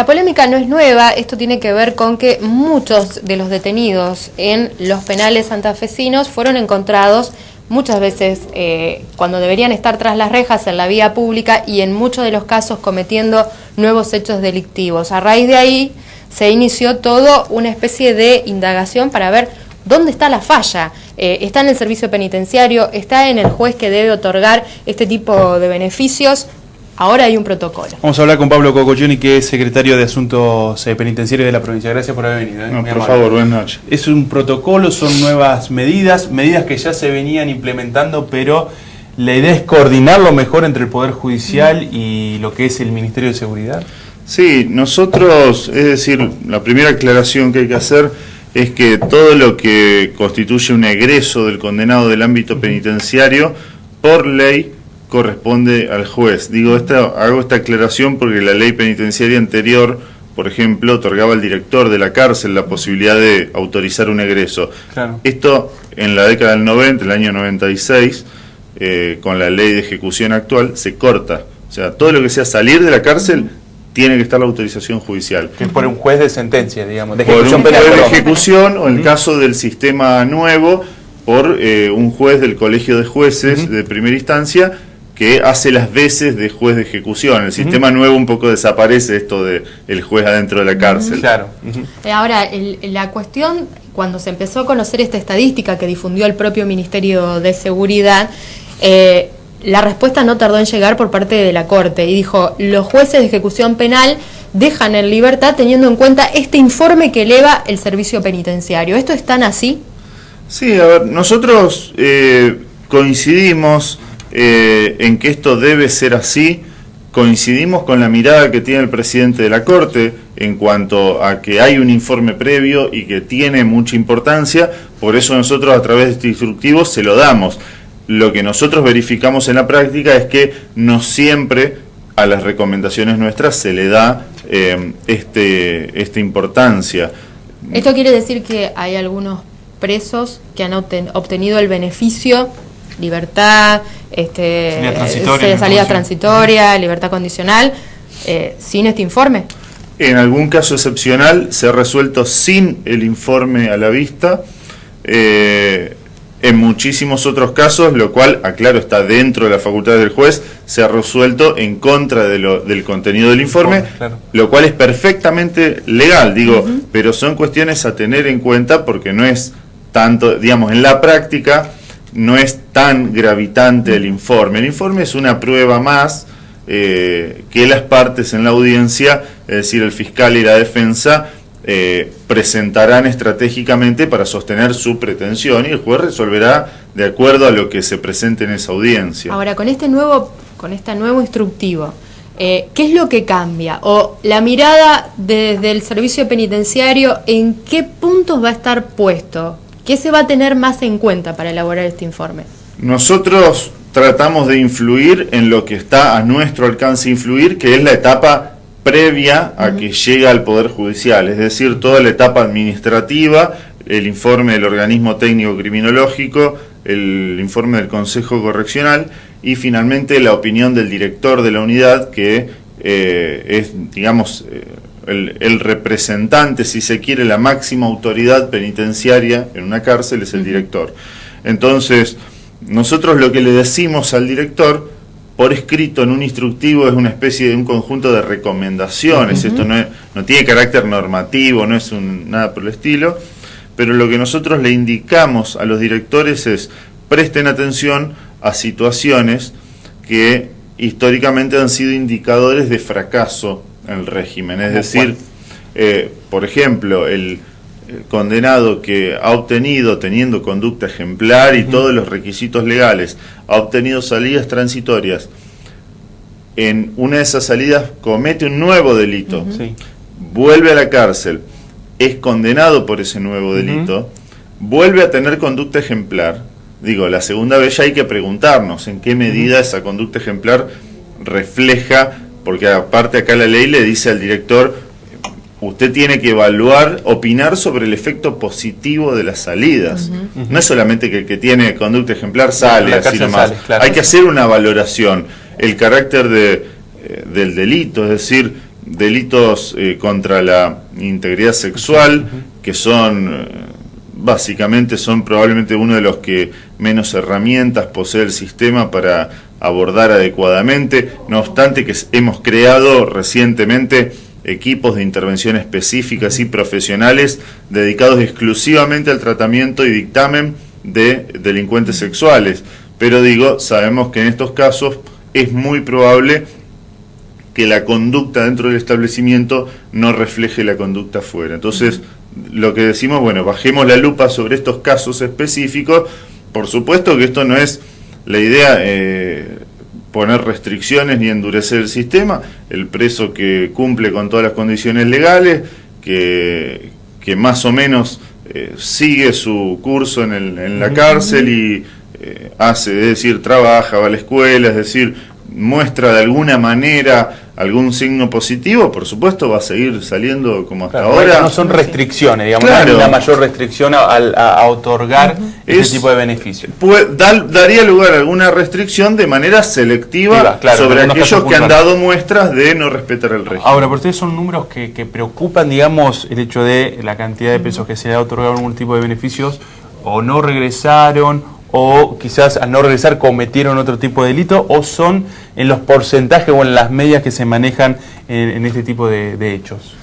La polémica no es nueva, esto tiene que ver con que muchos de los detenidos en los penales santafesinos fueron encontrados muchas veces cuando deberían estar tras las rejas en la vía pública y en muchos de los casos cometiendo nuevos hechos delictivos. A raíz de ahí se inició todo una especie de indagación para ver dónde está la falla. ¿Está en el servicio penitenciario? ¿Está en el juez que debe otorgar este tipo de beneficios? Ahora hay un protocolo. Vamos a hablar con Pablo Cocoglioni, que es secretario de Asuntos Penitenciarios de la provincia. Gracias por haber venido. No, por favor, buenas noches. Es un protocolo, son nuevas medidas que ya se venían implementando, pero la idea es coordinarlo mejor entre el Poder Judicial y lo que es el Ministerio de Seguridad. Sí, nosotros, es decir, la primera aclaración que hay que hacer es que todo lo que constituye un egreso del condenado del ámbito penitenciario, por ley, corresponde al juez. Hago esta aclaración porque la ley penitenciaria anterior, por ejemplo, otorgaba al director de la cárcel la posibilidad de autorizar un egreso. Claro. Esto en la década del 90, el año 96, con la ley de ejecución actual, se corta. O sea, todo lo que sea salir de la cárcel tiene que estar la autorización judicial. Que es por un juez de sentencia, digamos, de ejecución penal. Por un juez de ejecución, o en el caso del sistema nuevo, por un juez del colegio de jueces de primera instancia, que hace las veces de juez de ejecución. El sistema nuevo un poco desaparece esto de el juez adentro de la cárcel. Claro. Ahora, la cuestión, cuando se empezó a conocer esta estadística que difundió el propio Ministerio de Seguridad, la respuesta no tardó en llegar por parte de la Corte y dijo, los jueces de ejecución penal dejan en libertad teniendo en cuenta este informe que eleva el servicio penitenciario. ¿Esto es tan así? Sí, a ver, nosotros coincidimos en que esto debe ser así, coincidimos con la mirada que tiene el presidente de la Corte en cuanto a que hay un informe previo y que tiene mucha importancia, por eso nosotros a través de este instructivo se lo damos. Lo que nosotros verificamos en la práctica es que no siempre a las recomendaciones nuestras se le da esta importancia. ¿Esto quiere decir que hay algunos presos que han obtenido el beneficio, libertad, salida transitoria, libertad condicional, sin este informe? En algún caso excepcional se ha resuelto sin el informe a la vista, en muchísimos otros casos, lo cual, aclaro, está dentro de las facultades del juez, se ha resuelto en contra del contenido del informe, claro. Lo cual es perfectamente legal, pero son cuestiones a tener en cuenta porque no es tanto, digamos, en la práctica no es tan gravitante el informe. El informe es una prueba más que las partes en la audiencia, es decir, el fiscal y la defensa, presentarán estratégicamente para sostener su pretensión y el juez resolverá de acuerdo a lo que se presente en esa audiencia. Ahora, con este nuevo instructivo, ¿qué es lo que cambia? O la mirada desde el servicio penitenciario, ¿en qué puntos va a estar puesto? ¿Qué se va a tener más en cuenta para elaborar este informe? Nosotros tratamos de influir en lo que está a nuestro alcance influir, que es la etapa previa a que llega al Poder Judicial, es decir, toda la etapa administrativa, el informe del organismo técnico criminológico, el informe del Consejo Correccional y finalmente la opinión del director de la unidad, que es, digamos, el representante, si se quiere, la máxima autoridad penitenciaria en una cárcel es el director. Entonces, nosotros lo que le decimos al director por escrito en un instructivo es una especie de un conjunto de recomendaciones. Esto no tiene carácter normativo, no es nada por el estilo, pero lo que nosotros le indicamos a los directores es presten atención a situaciones que históricamente han sido indicadores de fracaso en el régimen, es decir, por ejemplo, el condenado que ha obtenido, teniendo conducta ejemplar y todos los requisitos legales, ha obtenido salidas transitorias, en una de esas salidas comete un nuevo delito, vuelve a la cárcel, es condenado por ese nuevo delito, vuelve a tener conducta ejemplar. La segunda vez ya hay que preguntarnos en qué medida esa conducta ejemplar refleja, porque aparte acá la ley le dice al director, usted tiene que evaluar, opinar sobre el efecto positivo de las salidas. No es solamente que el que tiene conducta ejemplar sale, así nomás. Claro. Hay que hacer una valoración, el carácter del delito, es decir, delitos contra la integridad sexual, que son básicamente son probablemente uno de los que menos herramientas posee el sistema para abordar adecuadamente, no obstante que hemos creado recientemente equipos de intervención específicas y profesionales dedicados exclusivamente al tratamiento y dictamen de delincuentes sexuales. Pero sabemos que en estos casos es muy probable que la conducta dentro del establecimiento no refleje la conducta fuera. Entonces, lo que decimos, bueno, bajemos la lupa sobre estos casos específicos. Por supuesto que esto no es la idea poner restricciones ni endurecer el sistema. El preso que cumple con todas las condiciones legales, que más o menos sigue su curso en la cárcel y hace, es decir, trabaja, va a la escuela, es decir, muestra de alguna manera algún signo positivo, por supuesto va a seguir saliendo como hasta ahora. No son restricciones, digamos, claro. No hay una mayor restricción a otorgar este tipo de beneficios. Daría lugar a alguna restricción de manera selectiva sobre aquellos que han dado muestras de no respetar el régimen. Ahora, por ustedes son números que preocupan, digamos, el hecho de la cantidad de presos que se le ha otorgado algún tipo de beneficios o no regresaron, o quizás al no regresar cometieron otro tipo de delito, o son en los porcentajes o en las medias que se manejan en este tipo de hechos.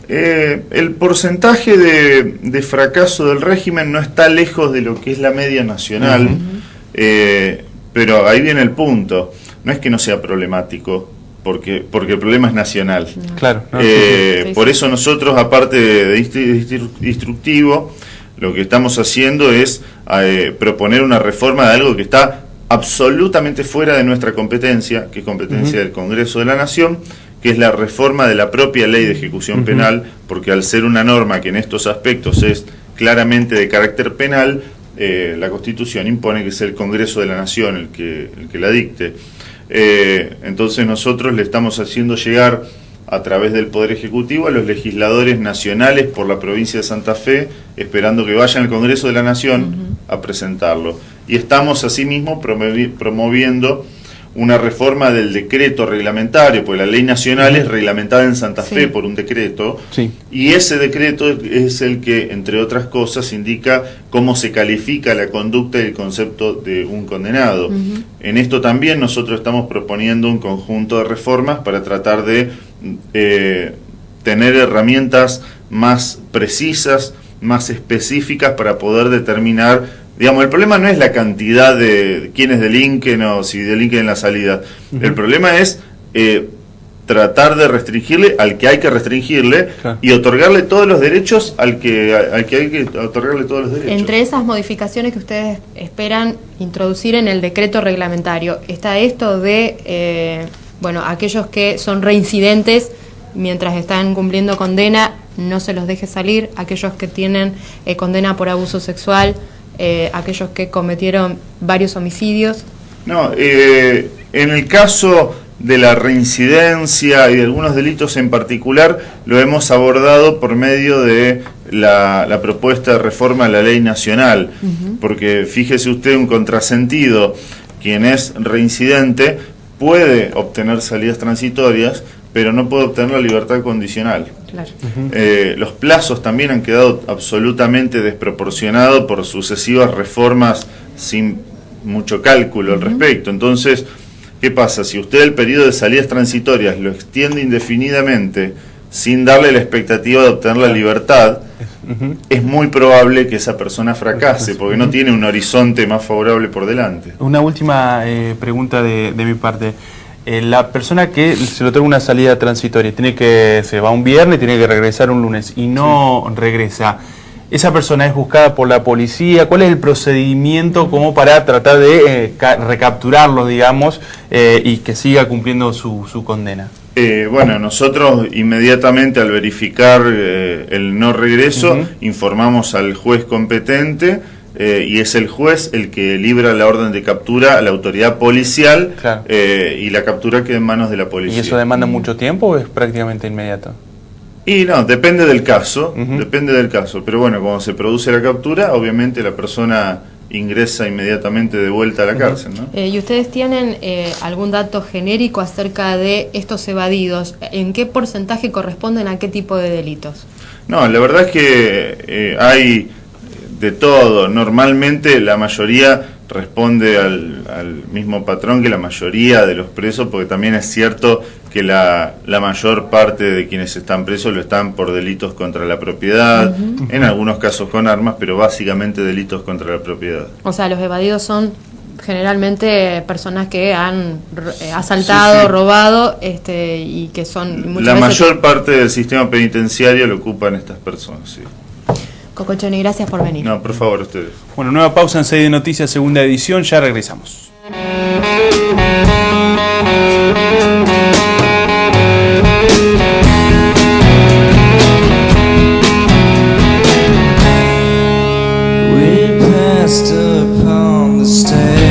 El porcentaje de fracaso del régimen no está lejos de lo que es la media nacional, pero ahí viene el punto. No es que no sea problemático, porque el problema es nacional. Claro. Por eso nosotros, aparte de instructivo, lo que estamos haciendo es proponer una reforma de algo que está absolutamente fuera de nuestra competencia, que es competencia del Congreso de la Nación, que es la reforma de la propia ley de ejecución penal, porque al ser una norma que en estos aspectos es claramente de carácter penal, la Constitución impone que sea el Congreso de la Nación el que la dicte. Entonces nosotros le estamos haciendo llegar a través del Poder Ejecutivo a los legisladores nacionales por la provincia de Santa Fe, esperando que vayan al Congreso de la Nación a presentarlo. Y estamos asimismo promoviendo una reforma del decreto reglamentario, porque la ley nacional es reglamentada en Santa Fe por un decreto, y ese decreto es el que, entre otras cosas, indica cómo se califica la conducta y el concepto de un condenado. En esto también nosotros estamos proponiendo un conjunto de reformas para tratar de tener herramientas más precisas, más específicas para poder determinar, digamos, el problema no es la cantidad de quienes delinquen o si delinquen en la salida. El problema es tratar de restringirle al que hay que restringirle y otorgarle todos los derechos al que hay que otorgarle todos los derechos. Entre esas modificaciones que ustedes esperan introducir en el decreto reglamentario, está esto de, aquellos que son reincidentes mientras están cumpliendo condena, no se los deje salir, aquellos que tienen condena por abuso sexual, aquellos que cometieron varios homicidios. No, en el caso de la reincidencia y de algunos delitos en particular, lo hemos abordado por medio de la propuesta de reforma a la ley nacional, porque fíjese usted un contrasentido: quien es reincidente puede obtener salidas transitorias, pero no puede obtener la libertad condicional. Claro. Los plazos también han quedado absolutamente desproporcionados por sucesivas reformas sin mucho cálculo al respecto. Entonces, ¿qué pasa? Si usted el periodo de salidas transitorias lo extiende indefinidamente sin darle la expectativa de obtener la libertad, es muy probable que esa persona fracase, porque no tiene un horizonte más favorable por delante. Una última pregunta de mi parte. La persona que se le otorga una salida transitoria, se va un viernes, tiene que regresar un lunes y no regresa, ¿esa persona es buscada por la policía? ¿Cuál es el procedimiento como para tratar de recapturarlo, digamos, y que siga cumpliendo su condena? Nosotros inmediatamente al verificar el no regreso, informamos al juez competente, y es el juez el que libra la orden de captura a la autoridad policial, y la captura queda en manos de la policía. ¿Y eso demanda mucho tiempo o es prácticamente inmediato? Y no, depende del caso, pero bueno, cuando se produce la captura, obviamente la persona ingresa inmediatamente de vuelta a la cárcel, ¿no? ¿Y ustedes tienen algún dato genérico acerca de estos evadidos? ¿En qué porcentaje corresponden a qué tipo de delitos? No, la verdad es que hay de todo. Normalmente la mayoría responde al mismo patrón que la mayoría de los presos, porque también es cierto que la mayor parte de quienes están presos lo están por delitos contra la propiedad, en algunos casos con armas, pero básicamente delitos contra la propiedad. O sea, los evadidos son generalmente personas que han asaltado, Sí. robado, y que son muchas La veces... mayor parte del sistema penitenciario lo ocupan estas personas, sí. Cocochoni, gracias por venir. No, por favor, ustedes. Bueno, nueva pausa en 6 de Noticias, segunda edición, ya regresamos. We passed upon the stairs.